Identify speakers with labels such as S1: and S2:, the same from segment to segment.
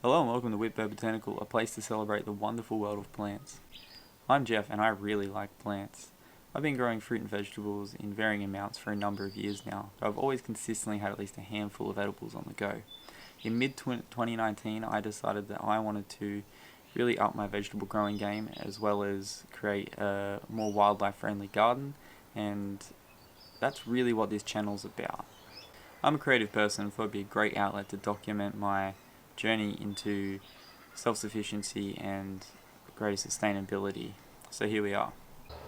S1: Hello and welcome to Whipbird Botanical, a place to celebrate the wonderful world of plants. I'm Jeff and I really like plants. I've been growing fruit and vegetables in varying amounts for a number of years now, but I've always consistently had at least a handful of edibles on the go. In mid-2019 I decided that I wanted to really up my vegetable growing game as well as create a more wildlife friendly garden, and that's really what this channel's about. I'm a creative person and thought it'd be a great outlet to document my journey into self-sufficiency and greater sustainability. So here we are.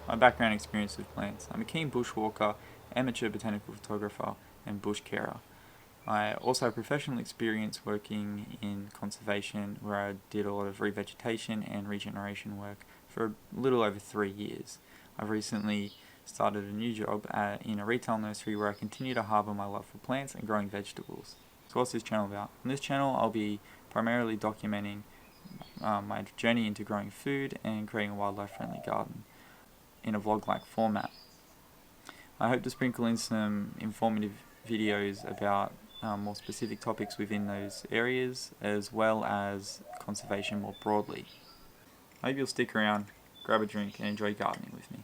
S1: My background experience with plants. I'm a keen bushwalker, amateur botanical photographer and bush carer. I also have professional experience working in conservation where I did a lot of revegetation and regeneration work for a little over 3 years. I've recently started a new job in a retail nursery where I continue to harbour my love for plants and growing vegetables. So what's this channel about? On this channel I'll be primarily documenting my journey into growing food and creating a wildlife friendly garden in a vlog-like format. I hope to sprinkle in some informative videos about more specific topics within those areas, as well as conservation more broadly. I hope you'll stick around, grab a drink and enjoy gardening with me.